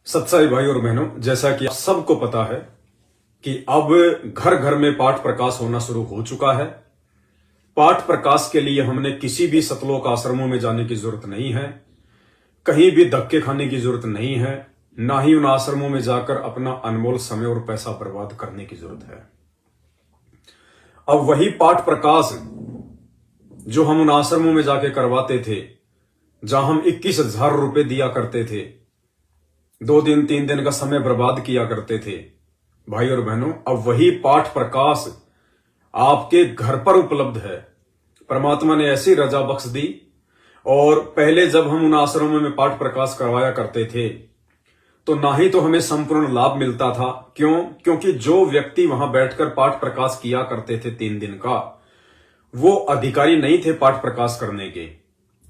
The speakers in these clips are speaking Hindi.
सत्साई भाई और बहनों, जैसा कि आप सबको पता है कि अब घर घर में पाठ प्रकाश होना शुरू हो चुका है। पाठ प्रकाश के लिए हमने किसी भी सतलोक आश्रमों में जाने की जरूरत नहीं है, कहीं भी धक्के खाने की जरूरत नहीं है, ना ही उन आश्रमों में जाकर अपना अनमोल समय और पैसा बर्बाद करने की जरूरत है। अब वही पाठ प्रकाश जो हम उन आश्रमों में जाके करवाते थे, जहां हम 21,000 रुपए दिया करते थे, 2 दिन 3 दिन का समय बर्बाद किया करते थे, भाई और बहनों, अब वही पाठ प्रकाश आपके घर पर उपलब्ध है। परमात्मा ने ऐसी रजा बख्श दी। और पहले जब हम उन आश्रमों में पाठ प्रकाश करवाया करते थे तो ना ही तो हमें संपूर्ण लाभ मिलता था। क्योंकि जो व्यक्ति वहां बैठकर पाठ प्रकाश किया करते थे 3 दिन का, वो अधिकारी नहीं थे पाठ प्रकाश करने के।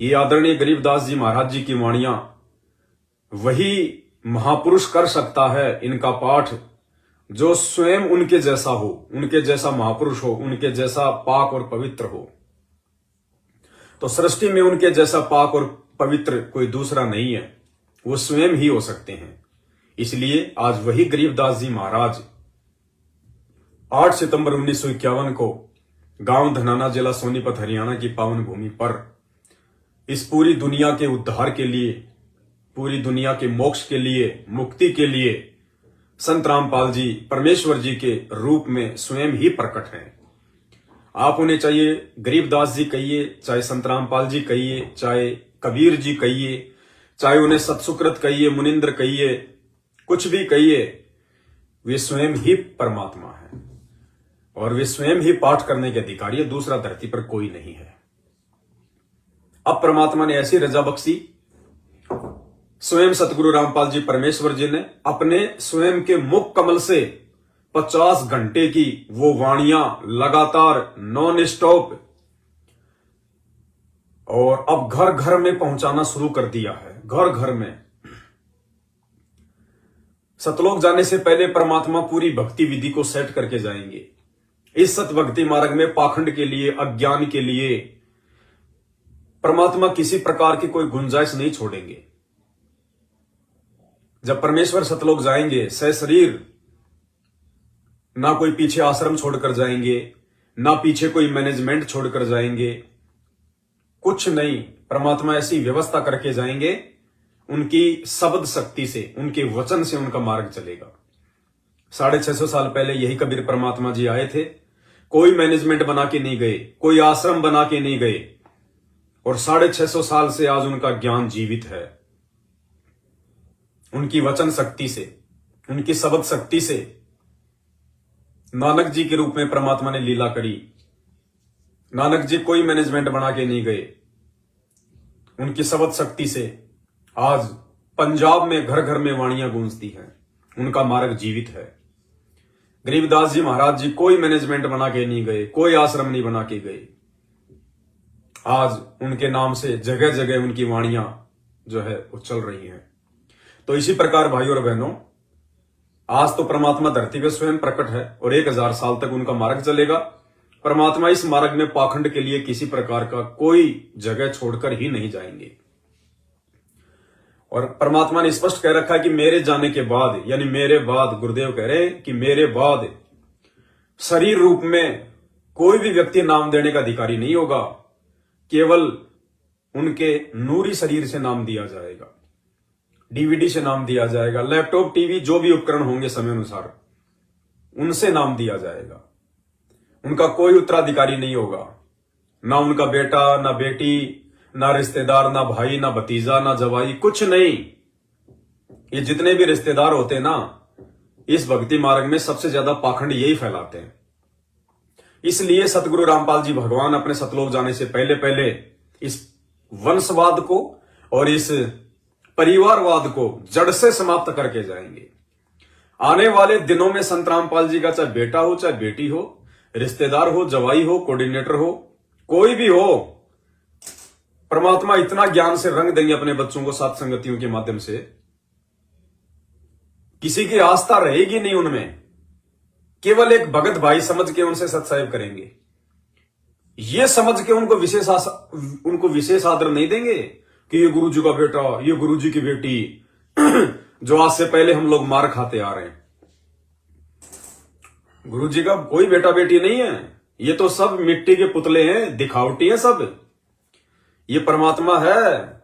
ये आदरणीय गरीबदास जी महाराज जी की वाणियां वही महापुरुष कर सकता है इनका पाठ, जो स्वयं उनके जैसा हो, उनके जैसा महापुरुष हो, उनके जैसा पाक और पवित्र हो। तो सृष्टि में उनके जैसा पाक और पवित्र कोई दूसरा नहीं है, वो स्वयं ही हो सकते हैं। इसलिए आज वही गरीबदास जी महाराज 8 सितंबर 1951 को गांव धनाना, जिला सोनीपत, हरियाणा की पावन भूमि पर इस पूरी दुनिया के उद्धार के लिए, पूरी दुनिया के मोक्ष के लिए, मुक्ति के लिए संत रामपाल जी परमेश्वर जी के रूप में स्वयं ही प्रकट हैं। आप उन्हें चाहे गरीबदास जी कहिए, चाहे संत रामपाल जी कहिए, चाहे कबीर जी कहिए, चाहे उन्हें सतसुकृत कहिए, मुनिंद्र कहिए, कुछ भी कहिए, वे स्वयं ही परमात्मा है और वे स्वयं ही पाठ करने के अधिकारी है। दूसरा धरती पर कोई नहीं है। अब परमात्मा ने ऐसी रजा बख्शी, स्वयं सतगुरु रामपाल जी परमेश्वर जी ने अपने स्वयं के मुख कमल से 50 घंटे की वो वाणियां लगातार नॉन स्टॉप और अब घर घर में पहुंचाना शुरू कर दिया है। घर घर में सतलोक जाने से पहले परमात्मा पूरी भक्ति विधि को सेट करके जाएंगे। इस सत भक्ति मार्ग में पाखंड के लिए, अज्ञान के लिए परमात्मा किसी प्रकार की कोई गुंजाइश नहीं छोड़ेंगे। जब परमेश्वर सतलोक जाएंगे सशरीर, ना कोई पीछे आश्रम छोड़कर जाएंगे, ना पीछे कोई मैनेजमेंट छोड़कर जाएंगे, कुछ नहीं। परमात्मा ऐसी व्यवस्था करके जाएंगे, उनकी शब्द शक्ति से, उनके वचन से उनका मार्ग चलेगा। 650 साल पहले यही कबीर परमात्मा जी आए थे। कोई मैनेजमेंट बना के नहीं गए, कोई आश्रम बना के नहीं गए, और 650 साल से आज उनका ज्ञान जीवित है। उनकी वचन शक्ति से, उनकी शब्द शक्ति से नानक जी के रूप में परमात्मा ने लीला करी। नानक जी कोई मैनेजमेंट बना के नहीं गए, उनकी शब्द शक्ति से आज पंजाब में घर घर में वाणियां गूंजती हैं। उनका मार्ग जीवित है। गरीबदास जी महाराज जी कोई मैनेजमेंट बना के नहीं गए, कोई आश्रम नहीं बना के गए। आज उनके नाम से जगह जगह उनकी वाणियां जो है वो चल रही हैं। तो इसी प्रकार भाई और बहनों, आज तो परमात्मा धरती पे स्वयं प्रकट है और 1000 साल तक उनका मार्ग चलेगा। परमात्मा इस मार्ग में पाखंड के लिए किसी प्रकार का कोई जगह छोड़कर ही नहीं जाएंगे। और परमात्मा ने स्पष्ट कह रखा है कि मेरे जाने के बाद, यानी मेरे बाद, गुरुदेव कह रहे हैं कि मेरे बाद शरीर रूप में कोई भी व्यक्ति नाम देने का अधिकारी नहीं होगा। केवल उनके नूरी शरीर से नाम दिया जाएगा, डीवीडी से नाम दिया जाएगा, लैपटॉप, टीवी, जो भी उपकरण होंगे समय अनुसार, उनसे नाम दिया जाएगा। उनका कोई उत्तराधिकारी नहीं होगा, ना उनका बेटा, ना बेटी, ना रिश्तेदार, ना भाई, ना भतीजा, ना जवाई, कुछ नहीं। ये जितने भी रिश्तेदार होते हैं ना, इस भक्ति मार्ग में सबसे ज्यादा पाखंड यही फैलाते हैं। इसलिए सतगुरु रामपाल जी भगवान अपने सतलोक जाने से पहले पहले इस वंशवाद को और इस परिवारवाद को जड़ से समाप्त करके जाएंगे। आने वाले दिनों में संत रामपाल जी का चाहे बेटा हो, चाहे बेटी हो, रिश्तेदार हो, जवाई हो, कोऑर्डिनेटर हो, कोई भी हो, परमात्मा इतना ज्ञान से रंग देंगे अपने बच्चों को सात संगतियों के माध्यम से, किसी की आस्था रहेगी नहीं उनमें। केवल एक भगत भाई समझ के उनसे सत्साहिब करेंगे। ये समझ के उनको विशेष आदर नहीं देंगे कि ये गुरु जी का बेटा, ये गुरु जी की बेटी, जो आज से पहले हम लोग मार खाते आ रहे हैं। गुरु जी का कोई बेटा बेटी नहीं है, ये तो सब मिट्टी के पुतले हैं, दिखावटी है सब। ये परमात्मा है,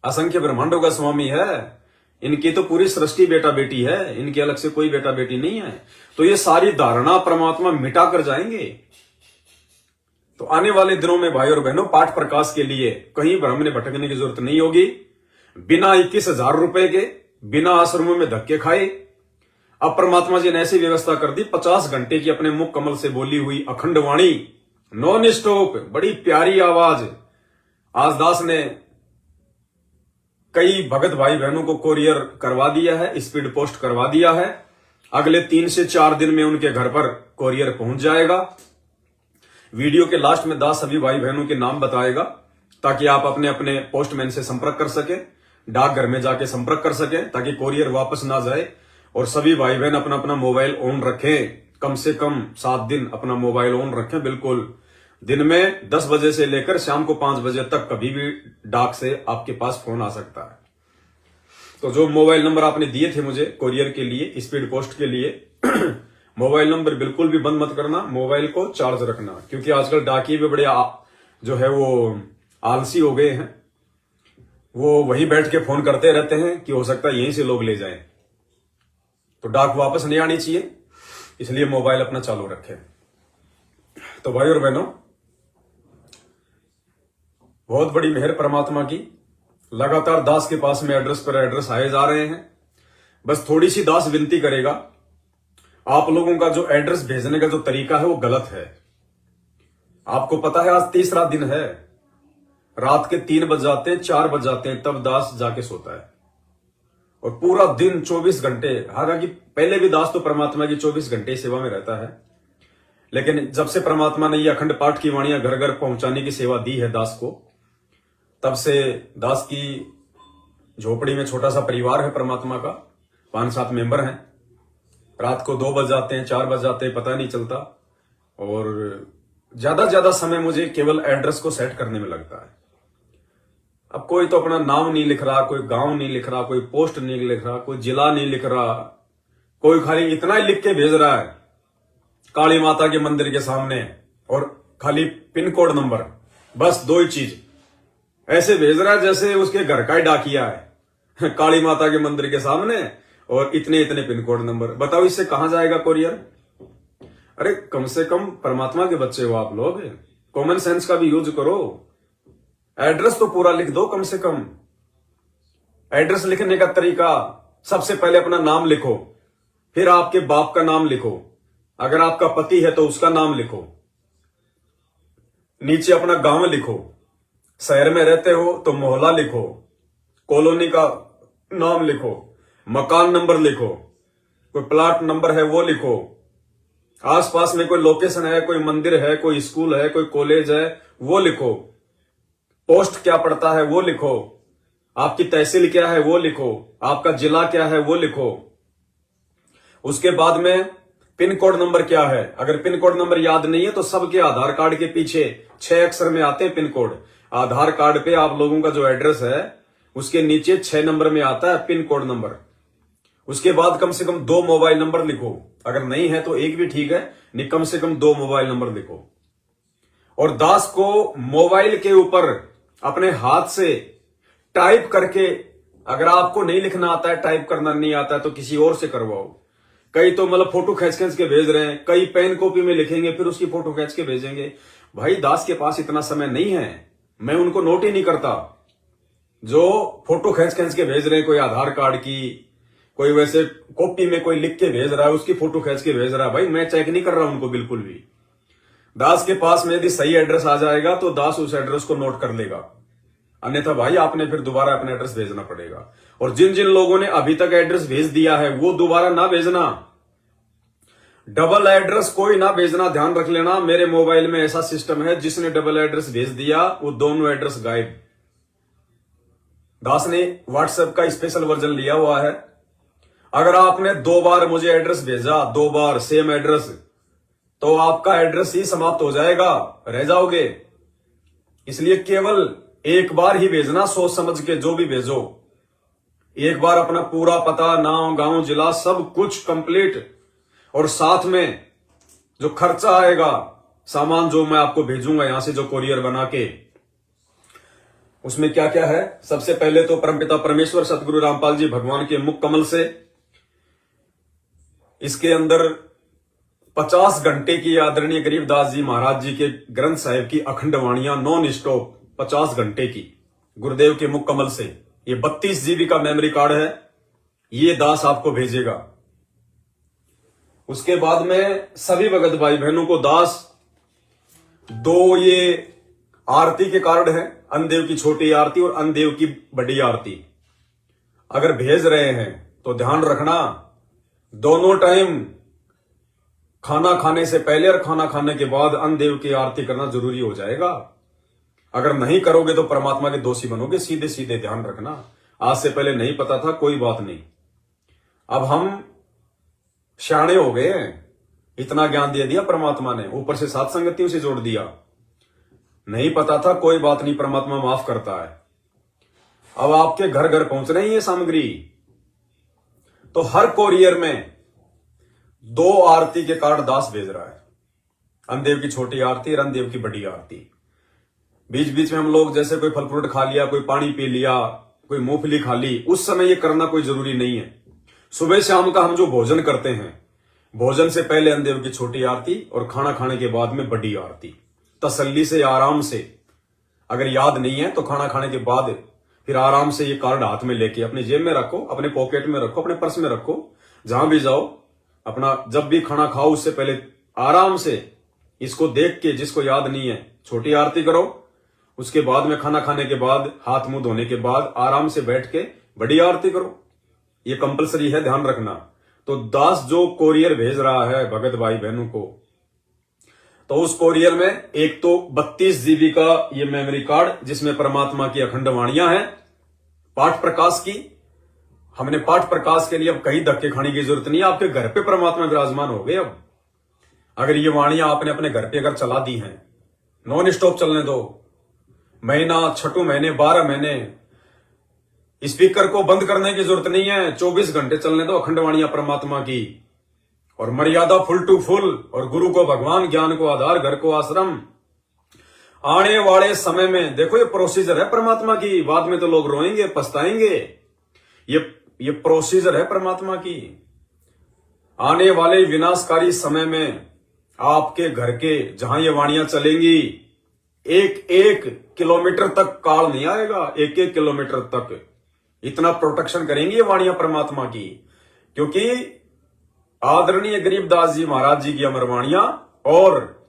असंख्य ब्रह्मांडों का स्वामी है, इनकी तो पूरी सृष्टि बेटा बेटी है, इनके अलग से कोई बेटा बेटी नहीं है। तो ये सारी धारणा परमात्मा मिटा कर जाएंगे। तो आने वाले दिनों में भाई और बहनों, पाठ प्रकाश के लिए कहीं भ्रम में भटकने की जरूरत नहीं होगी। बिना 21,000 रुपए के, बिना आश्रमों में धक्के खाए, अब परमात्मा जी ने ऐसी व्यवस्था कर दी, 50 घंटे की अपने मुख कमल से बोली हुई अखंड वाणी, नॉन स्टॉप, बड़ी प्यारी आवाज। आज दास ने कई भगत भाई बहनों को कोरियर करवा दिया है, स्पीड पोस्ट करवा दिया है। अगले 3 से 4 दिन में उनके घर पर कोरियर पहुंच जाएगा। वीडियो के लास्ट में दास सभी भाई बहनों के नाम बताएगा, ताकि आप अपने अपने पोस्टमैन से संपर्क कर सके, डाकघर में जाके संपर्क कर सके, ताकि कोरियर वापस ना जाए। और सभी भाई बहन अपना अपना मोबाइल ऑन रखें, कम से कम 7 दिन अपना मोबाइल ऑन रखें। बिल्कुल दिन में 10 बजे से लेकर शाम को 5 बजे तक कभी भी डाक से आपके पास फोन आ सकता है। तो जो मोबाइल नंबर आपने दिए थे मुझे कोरियर के लिए, स्पीड पोस्ट के लिए, मोबाइल नंबर बिल्कुल भी बंद मत करना, मोबाइल को चार्ज रखना, क्योंकि आजकल डाकिये भी बड़े जो है वो आलसी हो गए हैं। वो वहीं बैठ के फोन करते रहते हैं कि हो सकता है यहीं से लोग ले जाएं। तो डाक वापस नहीं आनी चाहिए, इसलिए मोबाइल अपना चालू रखें। तो भाई और बहनों, बहुत बड़ी मेहर परमात्मा की, लगातार दास के पास में एड्रेस पर एड्रेस आए जा रहे हैं। बस थोड़ी सी दास विनती करेगा, आप लोगों का जो एड्रेस भेजने का जो तरीका है वो गलत है। आपको पता है आज तीसरा दिन है, रात के 3 बज जाते हैं, 4 बज जाते हैं, तब दास जाके सोता है। और पूरा दिन 24 घंटे, हालांकि पहले भी दास तो परमात्मा की 24 घंटे सेवा में रहता है, लेकिन जब से परमात्मा ने ये अखंड पाठ की वाणियां घर घर पहुंचाने की सेवा दी है दास को, तब से दास की झोपड़ी में छोटा सा परिवार है परमात्मा का, 5-7 मेंबर हैं। रात को 2 बज जाते हैं, 4 बज जाते हैं, पता नहीं चलता। और ज्यादा समय मुझे केवल एड्रेस को सेट करने में लगता है। अब कोई तो अपना नाम नहीं लिख रहा, कोई गांव नहीं लिख रहा, कोई पोस्ट नहीं लिख रहा, कोई जिला नहीं लिख रहा, कोई खाली इतना ही लिख के भेज रहा है काली माता के मंदिर के सामने, और खाली पिन कोड नंबर, बस 2 ही चीज ऐसे भेज रहा है जैसे उसके घर का ही डाकिया है। काली माता के मंदिर के सामने और इतने पिन कोड नंबर। बताओ इससे कहां जाएगा कोरियर? अरे कम से कम परमात्मा के बच्चे हो आप लोग, कॉमन सेंस का भी यूज करो। एड्रेस तो पूरा लिख दो कम से कम। एड्रेस लिखने का तरीका, सबसे पहले अपना नाम लिखो, फिर आपके बाप का नाम लिखो, अगर आपका पति है तो उसका नाम लिखो, नीचे अपना गांव लिखो, शहर में रहते हो तो मोहल्ला लिखो, कॉलोनी का नाम लिखो, मकान नंबर लिखो, कोई प्लाट नंबर है वो लिखो, आसपास में कोई लोकेशन है, कोई मंदिर है, कोई स्कूल है, कोई कॉलेज है वो लिखो, पोस्ट क्या पड़ता है वो लिखो, आपकी तहसील क्या है वो लिखो, आपका जिला क्या है वो लिखो। उसके बाद में पिन कोड नंबर क्या है, अगर पिन कोड नंबर याद नहीं है तो सबके आधार कार्ड के पीछे 6 अक्षर में आते हैं पिन कोड। आधार कार्ड पे आप लोगों का जो एड्रेस है उसके नीचे 6 नंबर में आता है पिन कोड नंबर। उसके बाद कम से कम 2 मोबाइल नंबर लिखो, अगर नहीं है तो एक भी ठीक है, नहीं कम से कम 2 मोबाइल नंबर लिखो। और दास को मोबाइल के ऊपर अपने हाथ से टाइप करके, अगर आपको नहीं लिखना आता है, टाइप करना नहीं आता है तो किसी और से करवाओ। कई तो मतलब फोटो खींच के भेज रहे हैं, कई पेन कॉपी में लिखेंगे फिर उसकी फोटो खींच के भेजेंगे। भाई दास के पास इतना समय नहीं है, मैं उनको नोट ही नहीं करता। जो फोटो खींच के भेज रहे हैं, कोई आधार कार्ड की, कोई वैसे कॉपी में कोई लिख के भेज रहा है, उसकी फोटो खींच के भेज रहा है, भाई मैं चेक नहीं कर रहा उनको बिल्कुल भी। दास के पास में यदि सही एड्रेस आ जाएगा तो दास उस एड्रेस को नोट कर लेगा, अन्यथा भाई आपने फिर दोबारा अपना एड्रेस भेजना पड़ेगा। और जिन जिन लोगों ने अभी तक एड्रेस भेज दिया है वो दोबारा ना भेजना, डबल एड्रेस कोई ना भेजना, ध्यान रख लेना। मेरे मोबाइल में ऐसा सिस्टम है, जिसने डबल एड्रेस भेज दिया वो दोनों एड्रेस गायब। दास ने व्हाट्सएप का स्पेशल वर्जन लिया हुआ है, अगर आपने 2 बार मुझे एड्रेस भेजा, 2 बार सेम एड्रेस, तो आपका एड्रेस ही समाप्त हो जाएगा, रह जाओगे। इसलिए केवल एक बार ही भेजना, सोच समझ के जो भी भेजो। एक बार अपना पूरा पता, नाम, गांव, जिला सब कुछ कंप्लीट, और साथ में जो खर्चा आएगा, सामान जो मैं आपको भेजूंगा यहां से जो कोरियर बना के, उसमें क्या क्या है। सबसे पहले तो परमपिता परमेश्वर सतगुरु रामपाल जी भगवान के मुख कमल से इसके अंदर 50 घंटे की आदरणीय गरीबदास जी महाराज जी के ग्रंथ साहिब की अखंड वाणियां नॉन स्टॉप 50 घंटे की गुरुदेव के मुख कमल से, ये 32 जीबी का मेमोरी कार्ड है, ये दास आपको भेजेगा। उसके बाद में सभी भगत भाई बहनों को दास 2 ये आरती के कार्ड है, अन्नदेव की छोटी आरती और अन्नदेव की बड़ी आरती। अगर भेज रहे हैं तो ध्यान रखना, दोनों टाइम खाना खाने से पहले और खाना खाने के बाद अन्नदेव की आरती करना जरूरी हो जाएगा। अगर नहीं करोगे तो परमात्मा के दोषी बनोगे, सीधे सीधे ध्यान रखना। आज से पहले नहीं पता था, कोई बात नहीं, अब हम शाणे हो गए हैं, इतना ज्ञान दे दिया परमात्मा ने, ऊपर से सात संगतियों से जोड़ दिया। नहीं पता था, कोई बात नहीं, परमात्मा माफ करता है। अब आपके घर घर पहुंच रही है सामग्री, तो हर कोरियर में 2 आरती के कार्ड दास भेज रहा है, अन्नदेव की छोटी आरती और अन्नदेव की बड़ी आरती। बीच बीच में हम लोग जैसे कोई फल फ्रूट खा लिया, कोई पानी पी लिया, कोई मूंगफली खा ली, उस समय ये करना कोई जरूरी नहीं है। सुबह शाम का हम जो भोजन करते हैं, भोजन से पहले अन्नदेव की छोटी आरती और खाना खाने के बाद में बड़ी आरती, तसल्ली से, आराम से। अगर याद नहीं है तो खाना खाने के बाद फिर आराम से ये कार्ड हाथ में लेके अपने जेब में रखो, अपने पॉकेट में रखो, अपने पर्स में रखो, जहां भी जाओ, अपना जब भी खाना खाओ उससे पहले आराम से इसको देख के, जिसको याद नहीं है, छोटी आरती करो। उसके बाद में खाना खाने के बाद, हाथ मुंह धोने के बाद आराम से बैठ के बड़ी आरती करो। ये कंपलसरी है, ध्यान रखना। तो दास जो कोरियर भेज रहा है भगत भाई बहनों को, तो उस कोरियर में एक तो 32 जीबी का ये मेमोरी कार्ड, जिसमें परमात्मा की अखंड वाणियां हैं पाठ प्रकाश की। हमने पाठ प्रकाश के लिए अब कहीं धक्के खाने की जरूरत नहीं है, आपके घर पे परमात्मा विराजमान हो गए। अब अगर ये वाणियां आपने अपने घर पे अगर चला दी हैं, नॉन स्टॉप चलने दो, महीना, 6 महीने, 12 महीने, स्पीकर को बंद करने की जरूरत नहीं है, 24 घंटे चलने दो अखंड वाणियां परमात्मा की, और मर्यादा फुल टू फुल, और गुरु को भगवान, ज्ञान को आधार, घर को आश्रम। आने वाले समय में देखो ये प्रोसीजर है परमात्मा की, बाद में तो लोग रोएंगे, पछताएंगे। ये प्रोसीजर है परमात्मा की। आने वाले विनाशकारी समय में आपके घर के जहां ये वाणियां चलेंगी, 1-1 किलोमीटर तक काल नहीं आएगा, 1-1 किलोमीटर तक इतना प्रोटेक्शन करेंगी ये वाणियां परमात्मा की। क्योंकि आदरणीय गरीबदास जी महाराज जी की अमर वाणियां, और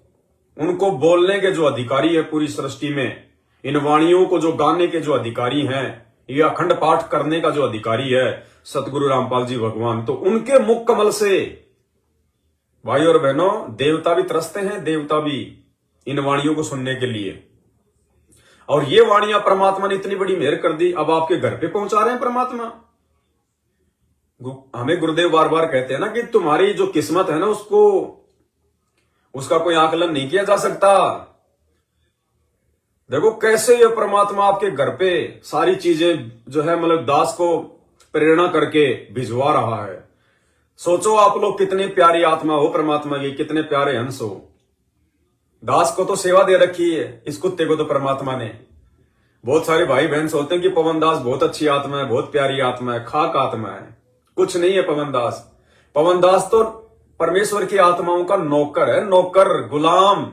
उनको बोलने के जो अधिकारी है पूरी सृष्टि में, इन वाणियों को जो गाने के जो अधिकारी हैं, ये अखंड पाठ करने का जो अधिकारी है सतगुरु रामपाल जी भगवान, तो उनके मुख कमल से भाई और बहनों देवता भी तरसते हैं, देवता भी इन वाणियों को सुनने के लिए। और ये वाणियां परमात्मा ने इतनी बड़ी मेहर कर दी, अब आपके घर पे पहुंचा रहे हैं परमात्मा। हमें गुरुदेव बार बार कहते हैं ना कि तुम्हारी जो किस्मत है ना, उसका कोई आकलन नहीं किया जा सकता। देखो कैसे ये परमात्मा आपके घर पे सारी चीजें जो है, मतलब दास को प्रेरणा करके भिजवा रहा है। सोचो आप लोग कितनी प्यारी आत्मा हो परमात्मा की, कितने प्यारे हंस हो। दास को तो सेवा दे रखी है, इस कुत्ते को तो परमात्मा ने। बहुत सारे भाई बहन सोचते हैं कि पवन दास बहुत अच्छी आत्मा है, बहुत प्यारी आत्मा है, खाक आत्मा है। कुछ नहीं है पवन दास। पवन दास तो परमेश्वर की आत्माओं का नौकर है, नौकर, गुलाम।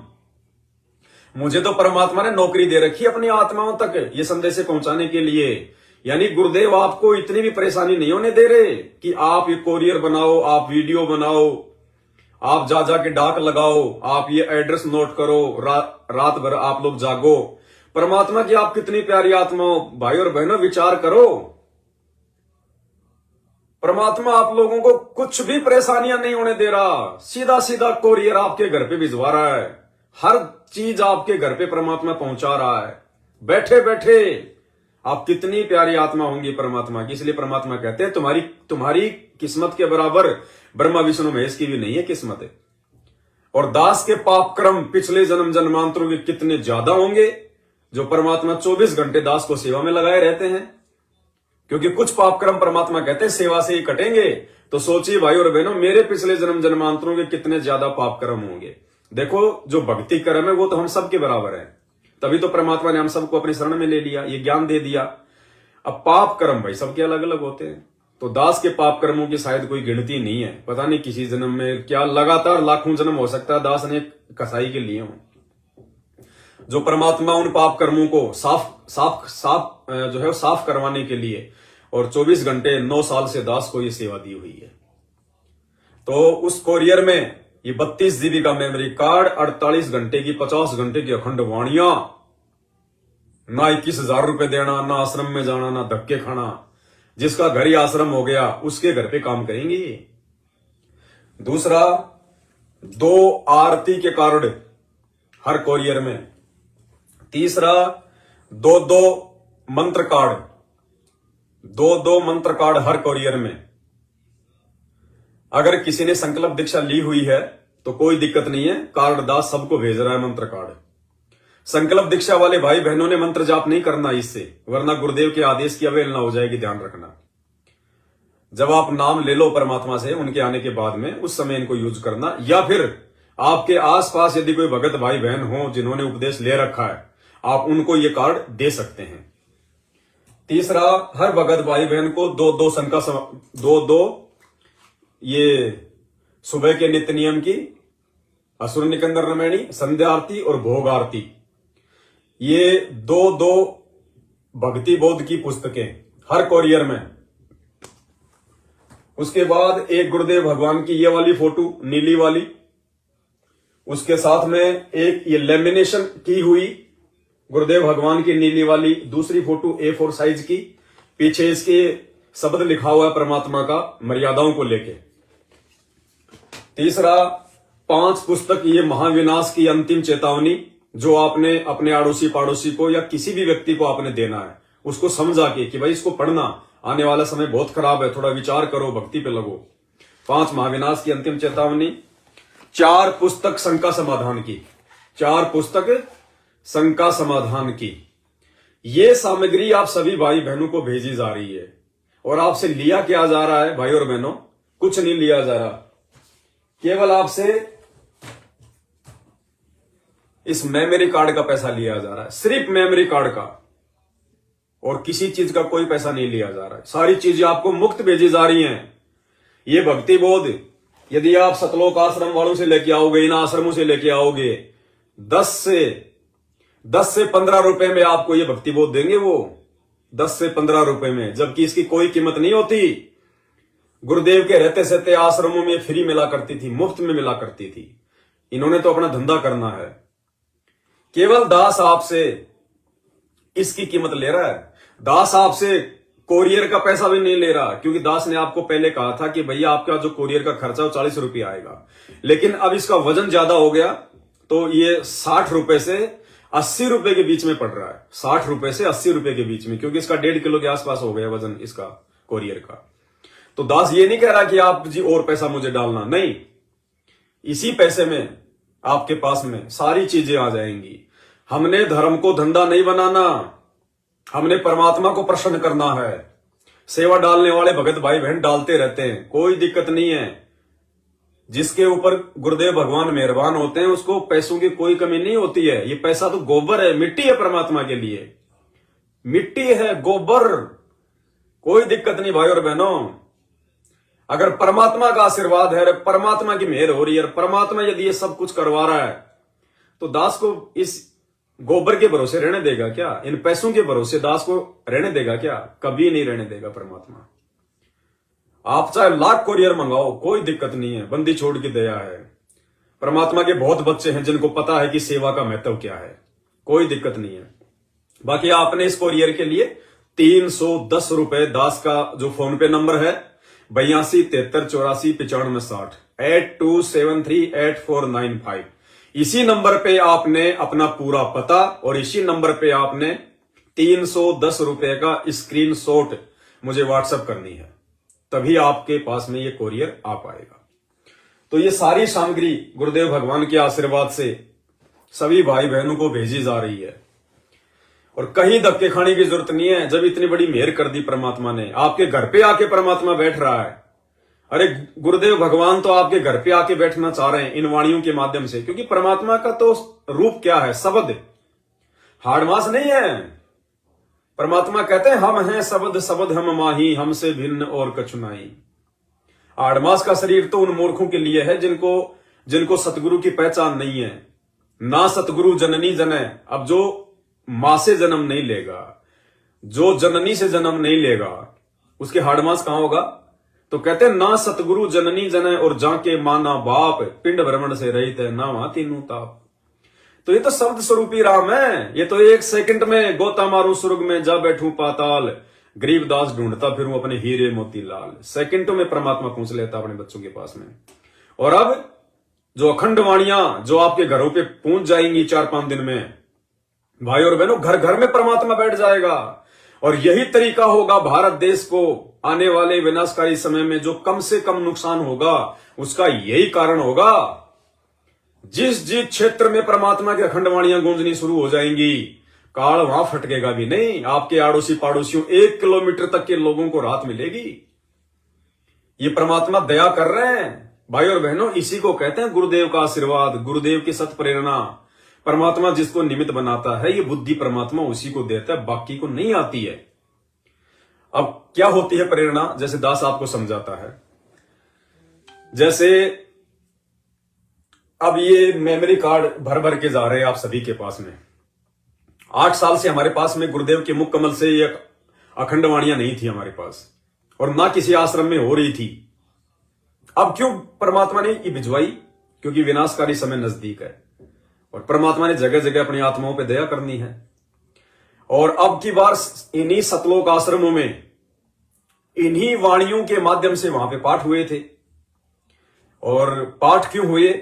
मुझे तो परमात्मा ने नौकरी दे रखी है अपनी आत्माओं तक ये संदेश पहुंचाने के लिए। यानी गुरुदेव आपको इतनी भी परेशानी नहीं होने दे रहे कि आप ये कोरियर बनाओ, आप वीडियो बनाओ, आप जा जाके डाक लगाओ, आप ये एड्रेस नोट करो, रात भर आप लोग जागो। परमात्मा की आप कितनी प्यारी आत्मा हो भाई और बहनों, विचार करो। परमात्मा आप लोगों को कुछ भी परेशानियां नहीं होने दे रहा, सीधा सीधा कोरियर आपके घर पे भिजवा रहा है। हर चीज आपके घर पे परमात्मा पहुंचा रहा है, बैठे बैठे। आप कितनी प्यारी आत्मा होंगी परमात्मा की। इसलिए परमात्मा कहते हैं तुम्हारी किस्मत के बराबर ब्रह्मा विष्णु महेश की भी नहीं है किस्मत। और दास के पाप क्रम पिछले जन्म जन्मांतरों के कितने ज्यादा होंगे, जो परमात्मा 24 घंटे दास को सेवा में लगाए रहते हैं। क्योंकि कुछ पाप कर्म परमात्मा कहते हैं सेवा से ही कटेंगे। तो सोचिए भाई और बहनों, मेरे पिछले जन्म जन्मांतरों के कितने ज्यादा पाप कर्म होंगे। देखो जो भक्ति कर्म है वो तो हम सबके बराबर है, तभी तो परमात्मा ने हम सबको अपनी शरण में ले लिया, ये ज्ञान दे दिया। अब पाप कर्म भाई सबके अलग अलग होते हैं। तो दास के पाप कर्मों की शायद कोई गिनती नहीं है, पता नहीं किसी जन्म में क्या लगातार लाखों जन्म हो सकता है दास ने कसाई के लिए हो, जो परमात्मा उन पाप कर्मों को साफ करवाने के लिए और 24 घंटे 9 साल से दास को ये सेवा दी हुई है। तो उस कोरियर में ये 32 जीबी का मेमोरी कार्ड, 48 घंटे की 50 घंटे की अखंड वाणियां, ना 21,000 रुपए देना, ना आश्रम में जाना, ना धक्के खाना। जिसका घर ही आश्रम हो गया उसके घर पे काम करेंगे ये। दूसरा, 2 आरती के कार्ड हर कोरियर में। तीसरा, 2 मंत्र कार्ड, 2 मंत्र कार्ड हर कोरियर में। अगर किसी ने संकल्प दीक्षा ली हुई है तो कोई दिक्कत नहीं है, कार्ड दास सबको भेज रहा है मंत्र कार्ड। संकल्प दीक्षा वाले भाई बहनों ने मंत्र जाप नहीं करना इससे, वरना गुरुदेव के आदेश की अवहेलना हो जाएगी, ध्यान रखना। जब आप नाम ले लो परमात्मा से उनके आने के बाद में, उस समय इनको यूज करना। या फिर आपके आसपास यदि कोई भगत भाई बहन हो जिन्होंने उपदेश ले रखा है, आप उनको ये कार्ड दे सकते हैं। तीसरा, हर भगत भाई बहन को 2 ये सुबह के नित्य नियम की असुर निकंदर रमैणी, संध्या आरती और भोग आरती, ये 2 भक्ति बोध की पुस्तकें हर कोरियर में। उसके बाद एक गुरुदेव भगवान की ये वाली फोटो नीली वाली, उसके साथ में एक ये लेमिनेशन की हुई गुरुदेव भगवान की नीली वाली दूसरी फोटो A4 साइज की, पीछे इसके शब्द लिखा हुआ है परमात्मा का मर्यादाओं को लेके। तीसरा, 5 पुस्तक ये महाविनाश की अंतिम चेतावनी, जो आपने अपने आड़ोसी पाड़ोसी को या किसी भी व्यक्ति को आपने देना है, उसको समझा के कि भाई इसको पढ़ना, आने वाला समय बहुत खराब है, थोड़ा विचार करो, भक्ति पे लगो। 5 महाविनाश की अंतिम चेतावनी। 4 पुस्तक शंका समाधान की, 4 पुस्तक शंका समाधान की। ये सामग्री आप सभी भाई बहनों को भेजी जा रही है। और आपसे लिया क्या जा रहा है भाई और बहनों? कुछ नहीं लिया जा रहा, केवल आपसे इस मेमोरी कार्ड का पैसा लिया जा रहा है, सिर्फ मेमोरी कार्ड का, और किसी चीज का कोई पैसा नहीं लिया जा रहा है। सारी चीजें आपको मुफ्त भेजी जा रही हैं। ये भक्ति बोध यदि आप सतलोक आश्रम वालों से लेके आओगे, इन आश्रमों से लेके आओगे, 10 से 15 रुपए में आपको ये भक्ति बोध देंगे वो, 10 से 15 रुपए में, जबकि इसकी कोई कीमत नहीं होती। गुरुदेव के रहते सहते आश्रमों में फ्री मिला करती थी, मुफ्त में मिला करती थी। इन्होंने तो अपना धंधा करना है। केवल दास आपसे इसकी कीमत ले रहा है। दास आपसे कोरियर का पैसा भी नहीं ले रहा, क्योंकि दास ने आपको पहले कहा था कि भैया आपका जो कोरियर का खर्चा वो 40 रुपये आएगा, लेकिन अब इसका वजन ज्यादा हो गया तो ये 60 रुपए से 80 रुपए के बीच में पड़ रहा है। 60 रुपए से 80 रुपए के बीच में, क्योंकि इसका 1.5 किलो के आसपास हो गया वजन इसका कोरियर का। तो दास ये नहीं कह रहा कि आप जी और पैसा मुझे डालना, नहीं, इसी पैसे में आपके पास में सारी चीजें आ जाएंगी। हमने धर्म को धंधा नहीं बनाना, हमने परमात्मा को प्रसन्न करना है। सेवा डालने वाले भगत भाई बहन डालते रहते हैं, कोई दिक्कत नहीं है। जिसके ऊपर गुरुदेव भगवान मेहरबान होते हैं उसको पैसों की कोई कमी नहीं होती है। ये पैसा तो गोबर है, मिट्टी है, परमात्मा के लिए मिट्टी है, गोबर, कोई दिक्कत नहीं भाई और बहनों। अगर परमात्मा का आशीर्वाद है, परमात्मा की मेहर हो रही है, परमात्मा यदि ये सब कुछ करवा रहा है, तो दास को इस गोबर के भरोसे रहने देगा क्या? इन पैसों के भरोसे दास को रहने देगा क्या? कभी नहीं रहने देगा परमात्मा। आप चाहे लाख कोरियर मंगाओ, कोई दिक्कत नहीं है, बंदी छोड़ की दया है। परमात्मा के बहुत बच्चे हैं जिनको पता है कि सेवा का महत्व क्या है, कोई दिक्कत नहीं है। बाकी आपने इस कोरियर के लिए 310 रुपए दास का जो फोन पे नंबर है 82 73 84 95 60 82738495, इसी नंबर पे आपने अपना पूरा पता और इसी नंबर पे आपने 310 रुपए का स्क्रीनशॉट मुझे व्हाट्सएप करनी है, तभी आपके पास में ये कोरियर आ पाएगा। तो ये सारी सामग्री गुरुदेव भगवान के आशीर्वाद से सभी भाई बहनों को भेजी जा रही है। और कहीं धक्के खाने की जरूरत नहीं है। जब इतनी बड़ी मेहर कर दी परमात्मा ने, आपके घर पे आके परमात्मा बैठ रहा है। अरे गुरुदेव भगवान तो आपके घर पे आके बैठना चाह रहे हैं इन वाणियों के माध्यम से, क्योंकि परमात्मा का तो रूप क्या है? शब्द, हाड़ मास नहीं है। परमात्मा कहते हैं हम हैं शब्द, शब्द हम माही, हमसे भिन्न और कछु नहीं। आड़मास का शरीर तो उन मूर्खों के लिए है जिनको सतगुरु की पहचान नहीं है। ना सतगुरु जननी जने, अब जो मां से जन्म नहीं लेगा, जो जननी से जन्म नहीं लेगा, उसके हाड़मास कहां होगा? तो कहते हैं ना सतगुरु जननी जने और जाके माना बाप, पिंड भ्रमण से रहित है ना वहां तीनों ताप। तो ये तो शब्द स्वरूपी राम है। ये तो एक सेकंड में गोता मारू स्वर्ग में, जा बैठूं पाताल, गरीबदास ढूंढता फिरूं अपने हीरे मोती लाल। सेकंडों में परमात्मा पहुंच लेता अपने बच्चों के पास में। और अब जो अखंड वाणियां जो आपके घरों पे पहुंच जाएंगी 4-5 दिन में, भाई और बहनों, घर घर में परमात्मा बैठ जाएगा। और यही तरीका होगा भारत देश को आने वाले विनाशकारी समय में जो कम से कम नुकसान होगा, उसका यही कारण होगा। जिस जिस क्षेत्र में परमात्मा की अखंड वाणियां गूंजनी शुरू हो जाएंगी, काल वहां फटकेगा भी नहीं। आपके आड़ोसी पाड़ोसियों 1 किलोमीटर तक के लोगों को राहत मिलेगी। ये परमात्मा दया कर रहे हैं भाई और बहनों। इसी को कहते हैं गुरुदेव का आशीर्वाद, गुरुदेव की सत प्रेरणा। परमात्मा जिसको निमित्त बनाता है, ये बुद्धि परमात्मा उसी को देता है, बाकी को नहीं आती है। अब क्या होती है प्रेरणा? जैसे दास आपको समझाता है। जैसे अब ये मेमोरी कार्ड भर भर के जा रहे हैं आप सभी के पास में। 8 साल से हमारे पास में गुरुदेव के मुख कमल से ये अखंड वाणियां नहीं थी हमारे पास, और ना किसी आश्रम में हो रही थी। अब क्यों परमात्मा ने ये भिजवाई? क्योंकि विनाशकारी समय नजदीक है और परमात्मा ने जगह जगह अपनी आत्माओं पे दया करनी है। और अब की बार इन्हीं सतलोक आश्रमों में इन्हीं वाणियों के माध्यम से वहां पे पाठ हुए थे। और पाठ क्यों हुए?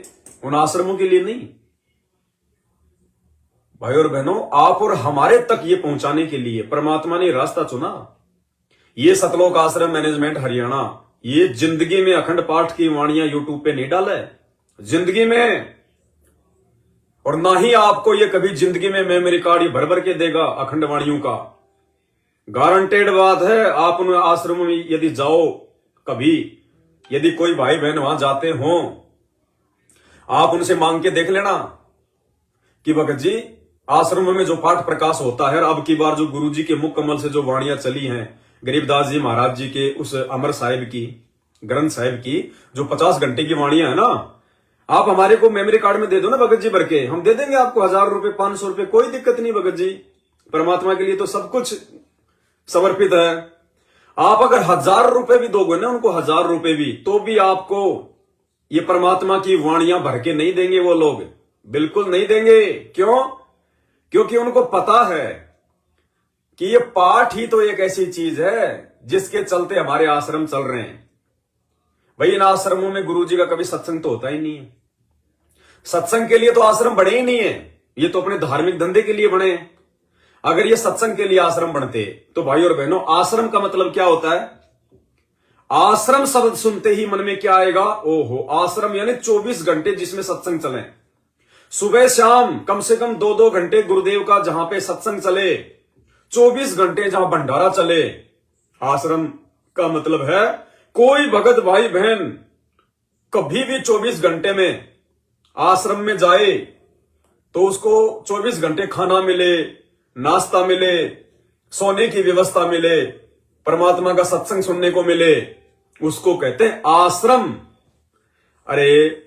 उन आश्रमों के लिए नहीं भाई और बहनों, आप और हमारे तक ये पहुंचाने के लिए परमात्मा ने रास्ता चुना। ये सतलोक आश्रम मैनेजमेंट हरियाणा ये जिंदगी में अखंड पाठ की वाणियां यूट्यूब पे नहीं डाला है, जिंदगी में। और ना ही आपको ये कभी जिंदगी में मेमोरी कार्ड भर भर के देगा अखंड वाणियों का। गारंटेड बात है। आप उन आश्रमों में यदि जाओ कभी, यदि कोई भाई बहन वहां जाते हो, आप उनसे मांग के देख लेना कि भगत जी आश्रमों में जो पाठ प्रकाश होता है, और अब की बार जो गुरु जी के मुख कमल से जो वाणियां चली हैं, गरीबदास जी महाराज जी के उस अमर साहिब की, ग्रंथ साहिब की जो 50 घंटे की वाणियां है ना, आप हमारे को मेमोरी कार्ड में दे दो ना भगत जी भर के, हम दे देंगे आपको 1000 रुपए 500 रुपए, कोई दिक्कत नहीं भगत जी। परमात्मा के लिए तो सब कुछ समर्पित है। आप अगर 1000 रुपए भी दोगे ना उनको, 1000 रुपए भी, तो भी आपको ये परमात्मा की वाणियां भर के नहीं देंगे वो लोग, बिल्कुल नहीं देंगे। क्यों? क्योंकि उनको पता है कि ये पाठ ही तो एक ऐसी चीज है जिसके चलते हमारे आश्रम चल रहे हैं। भाई इन आश्रमों में गुरु जी का कभी सत्संग तो होता ही नहीं है। सत्संग के लिए तो आश्रम बने ही नहीं है, ये तो अपने धार्मिक धंधे के लिए बने हैं। अगर ये सत्संग के लिए आश्रम बनते तो भाई और बहनों, आश्रम का मतलब क्या होता है? आश्रम शब्द सुनते ही मन में क्या आएगा? ओहो, आश्रम यानी 24 घंटे जिसमें सत्संग चले, सुबह शाम कम से कम 2-2 घंटे गुरुदेव का जहां पे सत्संग चले, 24 घंटे जहां भंडारा चले। आश्रम का मतलब है कोई भगत भाई बहन कभी भी 24 घंटे में आश्रम में जाए तो उसको 24 घंटे खाना मिले, नाश्ता मिले, सोने की व्यवस्था मिले, परमात्मा का सत्संग सुनने को मिले, उसको कहते हैं आश्रम। अरे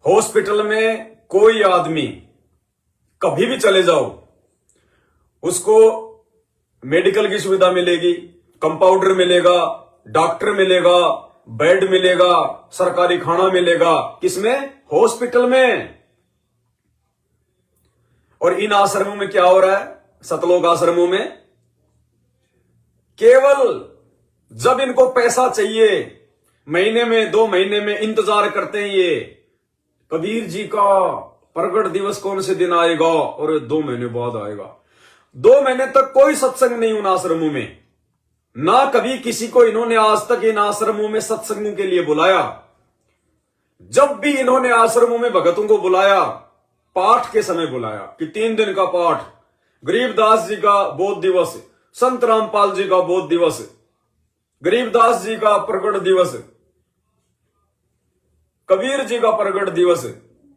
हॉस्पिटल में कोई आदमी कभी भी चले जाओ, उसको मेडिकल की सुविधा मिलेगी, कंपाउंडर मिलेगा, डॉक्टर मिलेगा, बेड मिलेगा, सरकारी खाना मिलेगा। किसमें? हॉस्पिटल में। और इन आश्रमों में क्या हो रहा है? सतलोक आश्रमों में केवल जब इनको पैसा चाहिए, महीने में 2 महीने में इंतजार करते हैं ये कबीर जी का प्रगट दिवस कौन से दिन आएगा, और 2 महीने बाद आएगा। 2 महीने तक कोई सत्संग नहीं उन आश्रमों में, ना कभी किसी को इन्होंने आज तक इन आश्रमों में सत्संगों के लिए बुलाया। जब भी इन्होंने आश्रमों में भगतों को बुलाया, पाठ के समय बुलाया कि 3 दिन का पाठ, गरीबदास जी का बोध दिवस, संत रामपाल जी का बोध दिवस, गरीबदास जी का प्रकट दिवस, कबीर जी का प्रकट दिवस,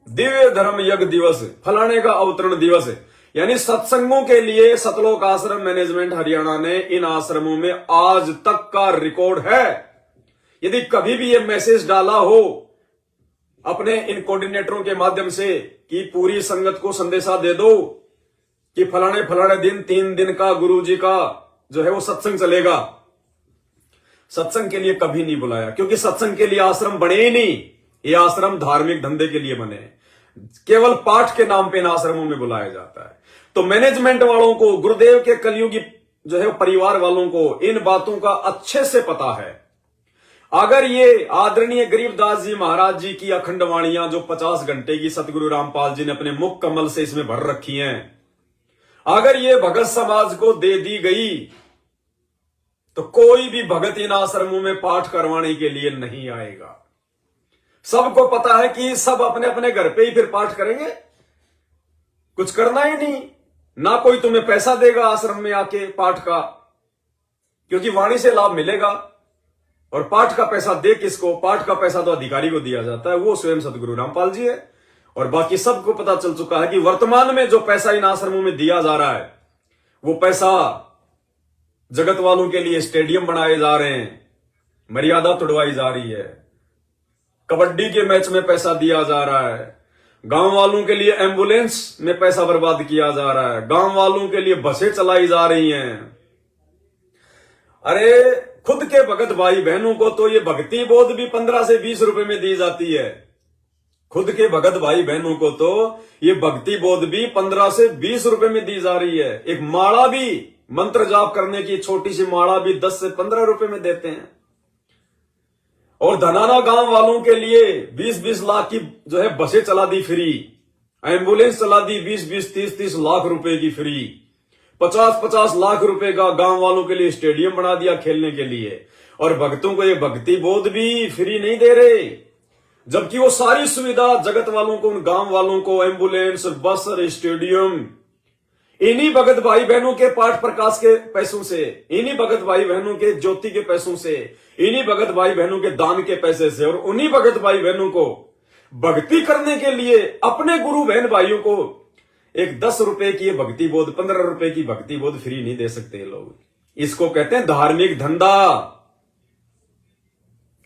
दिव्य धर्म यज्ञ दिवस, फलाने का अवतरण दिवस। यानी सत्संगों के लिए सतलोक आश्रम मैनेजमेंट हरियाणा ने इन आश्रमों में आज तक का रिकॉर्ड है। यदि कभी भी ये मैसेज डाला हो अपने इन कोऑर्डिनेटरों के माध्यम से कि पूरी संगत को संदेशा दे दो कि फलाने फलाने दिन 3 दिन का गुरु जी का जो है वो सत्संग चलेगा, सत्संग के लिए कभी नहीं बुलाया, क्योंकि सत्संग के लिए आश्रम बने ही नहीं। ये आश्रम धार्मिक धंधे के लिए बने, केवल पाठ के नाम पे इन आश्रमों में बुलाया जाता है। तो मैनेजमेंट वालों को, गुरुदेव के कलयुगी जो है परिवार वालों को इन बातों का अच्छे से पता है। अगर ये आदरणीय गरीबदास जी महाराज जी की अखंड वाणियां जो 50 घंटे की सतगुरु रामपाल जी ने अपने मुख कमल से इसमें भर रखी हैं, अगर ये भगत समाज को दे दी गई तो कोई भी भगत इन आश्रमों में पाठ करवाने के लिए नहीं आएगा। सबको पता है कि सब अपने अपने घर पे ही फिर पाठ करेंगे, कुछ करना ही नहीं, ना कोई तुम्हें पैसा देगा आश्रम में आके पाठ का, क्योंकि वाणी से लाभ मिलेगा। और पाठ का पैसा दे किसको? पाठ का पैसा तो अधिकारी को दिया जाता है, वो स्वयं सतगुरु रामपाल जी है। और बाकी सबको पता चल चुका है कि वर्तमान में जो पैसा इन आश्रमों में दिया जा रहा है, वो पैसा जगत वालों के लिए स्टेडियम बनाए जा रहे हैं, मर्यादा तोड़वाई जा रही है, कबड्डी के मैच में पैसा दिया जा रहा है, गांव वालों के लिए एम्बुलेंस में पैसा बर्बाद किया जा रहा है, गांव वालों के लिए बसें चलाई जा रही हैं। अरे खुद के भगत भाई बहनों को तो ये भक्ति बोध भी 15 से 20 रुपए में दी जाती है। खुद के भगत भाई बहनों को तो ये भक्ति बोध भी 15 से 20 रुपए में दी जा रही है। एक माला भी, मंत्र जाप करने की छोटी सी माला भी 10 से 15 रुपए में देते हैं। और धनाना गांव वालों के लिए 20-20 लाख की जो है बसें चला दी फ्री, एम्बुलेंस चला दी 20-20, 30-30 लाख रुपए की फ्री, 50-50 लाख रुपए का गांव वालों के लिए स्टेडियम बना दिया खेलने के लिए। और भक्तों को ये भक्ति बोध भी फ्री नहीं दे रहे, जबकि वो सारी सुविधा जगत वालों को, उन गांव वालों को एम्बुलेंस, बस और स्टेडियम इन्हीं भगत भाई बहनों के पाठ प्रकाश के पैसों से, इन्हीं भगत भाई बहनों के ज्योति के पैसों से, इन्हीं भगत भाई बहनों के दान के पैसे से, और उन्हीं भगत भाई बहनों को भक्ति करने के लिए अपने गुरु बहन भाइयों को एक 10 रुपए की भक्ति बोध, 15 रुपए की भक्ति बोध फ्री नहीं दे सकते ये लोग। इसको कहते हैं धार्मिक धंधा।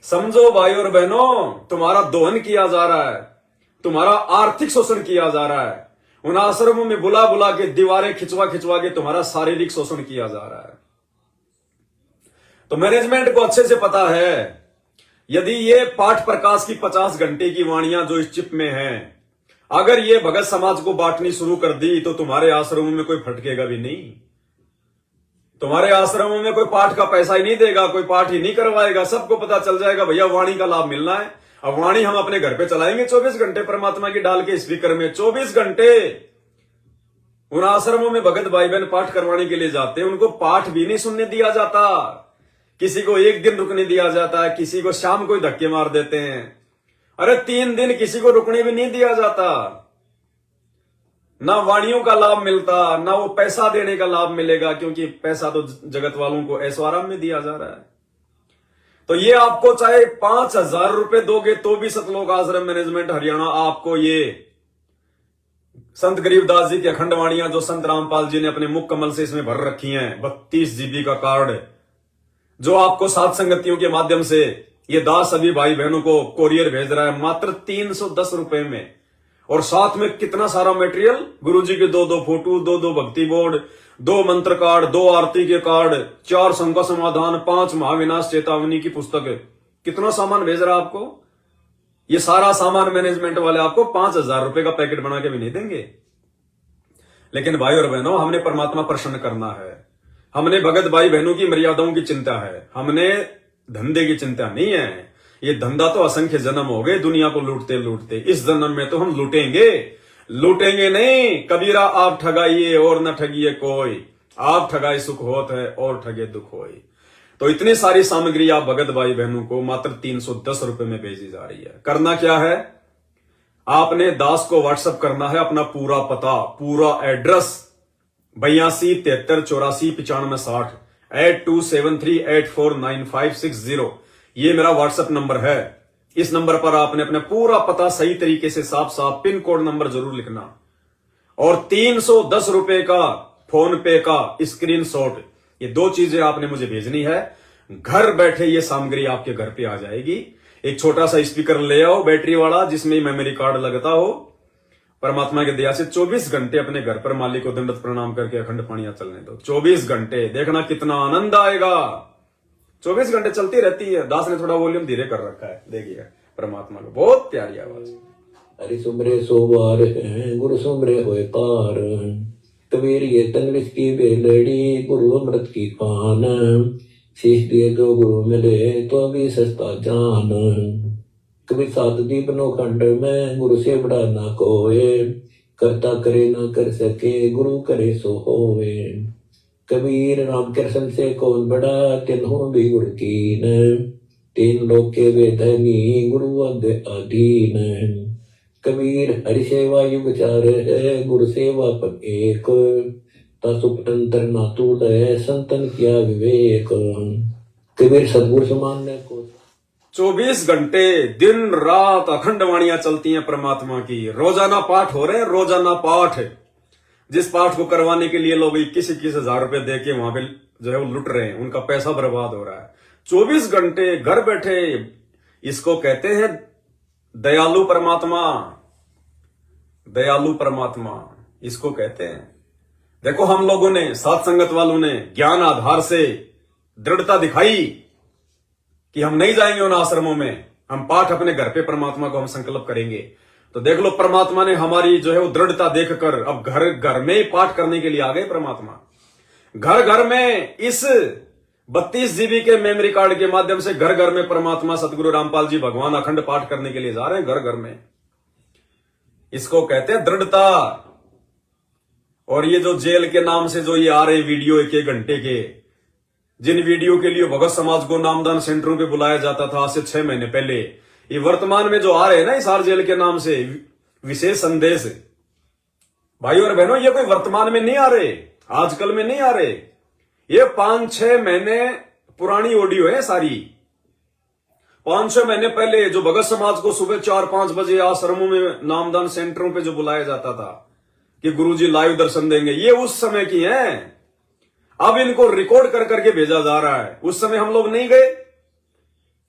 समझो भाई और बहनों, तुम्हारा दोहन किया जा रहा है, तुम्हारा आर्थिक शोषण किया जा रहा है, उन आश्रमों में बुला बुला के दीवारें खिंचवा खिंचवा के तुम्हारा शारीरिक शोषण किया जा रहा है। तो मैनेजमेंट को अच्छे से पता है, यदि ये पाठ प्रकाश की 50 घंटे की वाणियां जो इस चिप में हैं, अगर ये भगत समाज को बांटनी शुरू कर दी तो तुम्हारे आश्रमों में कोई फटकेगा भी नहीं, तुम्हारे आश्रमों में कोई पाठ का पैसा ही नहीं देगा, कोई पाठ ही नहीं करवाएगा। सबको पता चल जाएगा भैया वाणी का लाभ मिलना है, अब वाणी हम अपने घर पे चलाएंगे 24 घंटे परमात्मा की डाल के स्पीकर में। 24 घंटे उन आश्रमों में भगत भाई बहन पाठ करवाने के लिए जाते हैं, उनको पाठ भी नहीं सुनने दिया जाता, किसी को एक दिन रुकने दिया जाता है, किसी को शाम को ही धक्के मार देते हैं। अरे 3 दिन किसी को रुकने भी नहीं दिया जाता, ना वाणियों का लाभ मिलता, ना वो पैसा देने का लाभ मिलेगा, क्योंकि पैसा तो जगत वालों को ऐशो आराम में दिया जा रहा है। तो ये आपको चाहे 5,000 रुपए दोगे तो भी सतलोक आश्रम मैनेजमेंट हरियाणा आपको ये संत गरीबदास जी की अखंड वाणियां जो संत रामपाल जी ने अपने मुख कमल से इसमें भर रखी हैं, 32 GB का कार्ड जो आपको सात संगतियों के माध्यम से ये दास सभी भाई बहनों को कोरियर भेज रहा है मात्र 310 रुपए में। और साथ में कितना सारा मटेरियल, गुरुजी के 2-2 फोटो, 2-2 भक्ति बोर्ड, 2 मंत्र कार्ड, 2 आरती के कार्ड, 4 शंका समाधान, 5 महाविनाश चेतावनी की पुस्तक, कितना सामान भेज रहा है आपको। ये सारा सामान मैनेजमेंट वाले आपको 5,000 रुपए का पैकेट बना के भी नहीं देंगे। लेकिन भाई और बहनों, हमने परमात्मा प्रसन्न करना है, हमने भगत भाई बहनों की मर्यादाओं की चिंता है, हमने धंधे की चिंता नहीं है। ये धंधा तो असंख्य जन्म हो गए दुनिया को लूटते लूटते, इस जन्म में तो हम लूटेंगे नहीं। कबीरा आप ठगाइए और न ठगिए कोई, आप ठगाए सुख होत है और ठगे दुख होई। तो इतनी सारी सामग्री आप भगत भाई बहनों को मात्र 310 रुपए में भेजी जा रही है। करना क्या है, आपने दास को व्हाट्सएप करना है अपना पूरा पता, पूरा एड्रेस 8273849560 8273849560। ये मेरा व्हाट्सएप नंबर है। इस नंबर पर आपने अपना पूरा पता सही तरीके से साफ साफ पिन कोड नंबर जरूर लिखना और 310 रुपए का फोन पे का स्क्रीनशॉट, ये 2 चीजें आपने मुझे भेजनी है। घर बैठे ये सामग्री आपके घर पे आ जाएगी। एक छोटा सा स्पीकर ले आओ बैटरी वाला जिसमें मेमोरी कार्ड लगता हो। परमात्मा की दया से 24 घंटे अपने घर पर मालिक को दंडवत प्रणाम करके अखंड पानियां चलने दो। 24 घंटे देखना कितना आनंद आएगा। 24 घंटे चलती रहती है। दास ने थोड़ा वॉल्यूम धीरे कर रखा है, देखिए परमात्मा को बहुत प्यारी आवाज। हरि सुमरे सोवार है गुरु सुमरे होए पार, कबीर ये तंगलिस की बेलड़ी गुरु अमृत की पान, शीश दिए जो गुरु मिले तो भी सस्ता जान, कबीर सात दीप नो खंड में गुरु से बड़ा ना कोए, करता करे ना कर सके गुरु करे सो होवे, कबीर राम कृष्ण से कौन बड़ा तिन्हों भी गुरु कीन, 3 लोक के वेधनी गुरु अग अधीन, कबीर हरि सेवा युग चार है गुरु सेवा पग एक, तंत्र ना तूल है संतन किया विवेक, कबीर सदगुरु समान्य को 24 घंटे दिन रात अखंड वाणियां चलती हैं परमात्मा की। रोजाना पाठ हो रहे हैं, रोजाना पाठ। जिस पाठ को करवाने के लिए लोग 21-21 हजार रुपए दे के वहां पे जो है वो लुट रहे हैं, उनका पैसा बर्बाद हो रहा है। 24 घंटे घर बैठे, इसको कहते हैं दयालु परमात्मा। दयालु परमात्मा इसको कहते हैं। देखो हम लोगों ने, साथ संगत वालों ने ज्ञान आधार से दृढ़ता दिखाई कि हम नहीं जाएंगे उन आश्रमों में, हम पाठ अपने घर पे परमात्मा को हम संकल्प करेंगे। तो देख लो परमात्मा ने हमारी जो है वो दृढ़ता देखकर अब घर घर में ही पाठ करने के लिए आ गए परमात्मा। घर घर में इस 32 जीबी के मेमोरी कार्ड के माध्यम से घर घर में परमात्मा सतगुरु रामपाल जी भगवान अखंड पाठ करने के लिए जा रहे हैं घर घर में। इसको कहते हैं दृढ़ता। और ये जो जेल के नाम से जो ये आ रहे वीडियो 1-1 घंटे के, जिन वीडियो के लिए भगत समाज को नामदान सेंटरों पे बुलाया जाता था आज से 6 महीने पहले, ये वर्तमान में जो आ रहे हैं ना हिसार जेल के नाम से विशेष संदेश, भाई और बहनों ये कोई वर्तमान में नहीं आ रहे, आजकल में नहीं आ रहे, ये 5-6 महीने पुरानी ऑडियो है सारी। 5-6 महीने पहले जो भगत समाज को सुबह 4-5 बजे आश्रमों में नामदान सेंटरों पे जो बुलाया जाता था कि गुरुजी लाइव दर्शन देंगे, ये उस समय की हैं। अब इनको रिकॉर्ड कर करके भेजा जा रहा है। उस समय हम लोग नहीं गए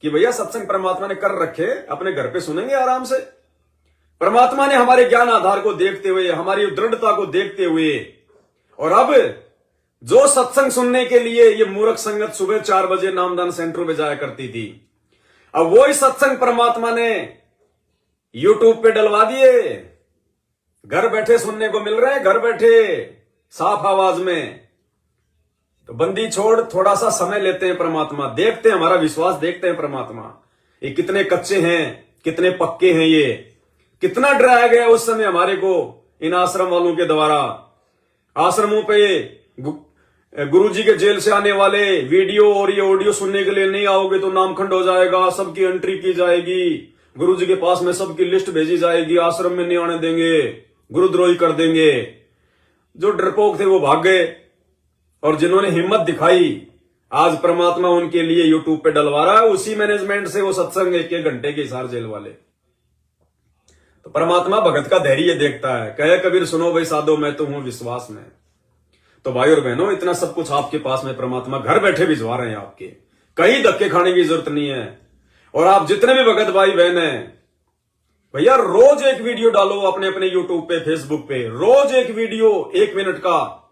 कि भैया सत्संग परमात्मा ने कर रखे, अपने घर पे सुनेंगे आराम से। परमात्मा ने हमारे ज्ञान आधार को देखते हुए, हमारी दृढ़ता को देखते हुए, और अब जो सत्संग सुनने के लिए ये मूर्ख संगत सुबह 4 बजे नामदान सेंटरों में जाया करती थी, अब वो ही सत्संग परमात्मा ने यूट्यूब पे डलवा दिए। घर बैठे सुनने को मिल रहे हैं, घर बैठे साफ आवाज में। तो बंदी छोड़, थोड़ा सा समय लेते हैं परमात्मा, देखते हैं, हमारा विश्वास देखते हैं परमात्मा ये कितने कच्चे हैं, कितने पक्के हैं, ये कितना डराया गया उस समय हमारे को इन आश्रम वालों के द्वारा। आश्रमों पे गुरुजी के जेल से आने वाले वीडियो और ये ऑडियो सुनने के लिए नहीं आओगे तो नामखंड हो जाएगा, सबकी एंट्री की जाएगी, गुरुजी के पास में सबकी लिस्ट भेजी जाएगी, आश्रम में नहीं आने देंगे, गुरुद्रोही कर देंगे। जो डरपोक थे वो भाग गए, और जिन्होंने हिम्मत दिखाई आज परमात्मा उनके लिए यूट्यूब पे डलवा रहा है। उसी मैनेजमेंट से वो सत्संग 1-1 घंटे के हिसार जेल वाले। तो परमात्मा भगत का धैर्य देखता है। कहे कबीर सुनो भाई साधो मैं तो हूं विश्वास में। तो भाई और बहनों इतना सब कुछ आपके पास में परमात्मा घर बैठे भिजवा रहे हैं आपके, कहीं धक्के खाने की जरूरत नहीं है। और आप जितने भी भगत भाई बहन हैं भैया रोज एक वीडियो डालो अपने अपने यूट्यूब पे, फेसबुक पे, रोज एक वीडियो 1 मिनट का।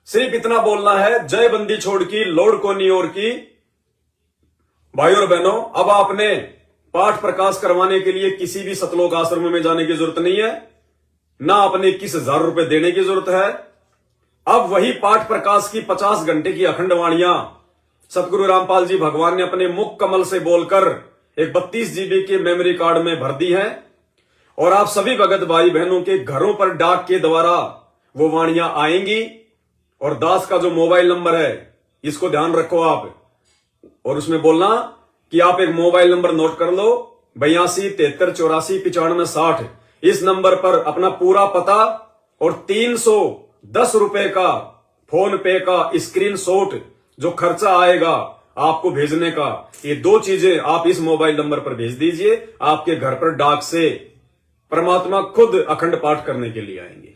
सिर्फ इतना बोलना है, जय बंदी छोड़ की लोड़ को नहीं और की। भाई और बहनों अब आपने पाठ प्रकाश करवाने के लिए किसी भी सतलोक आश्रम में जाने की जरूरत नहीं है, ना अपने 21,000 रुपए देने की जरूरत है। अब वही पाठ प्रकाश की 50 घंटे की अखंड वाणियां सतगुरु रामपाल जी भगवान ने अपने मुख कमल से बोलकर एक 32 जीबी के मेमोरी कार्ड में भर दी है। और आप सभी भगत भाई बहनों के घरों पर डाक के द्वारा वो वाणियां आएंगी। और दास का जो मोबाइल नंबर है इसको ध्यान रखो आप, और उसमें बोलना कि आप एक मोबाइल नंबर नोट कर लो 82 73 84 95 60। इस नंबर पर अपना पूरा पता और 310 रुपए का फोन पे का स्क्रीनशॉट जो खर्चा आएगा आपको भेजने का, ये 2 चीजें आप इस मोबाइल नंबर पर भेज दीजिए। आपके घर पर डाक से परमात्मा खुद अखंड पाठ करने के लिए आएंगे।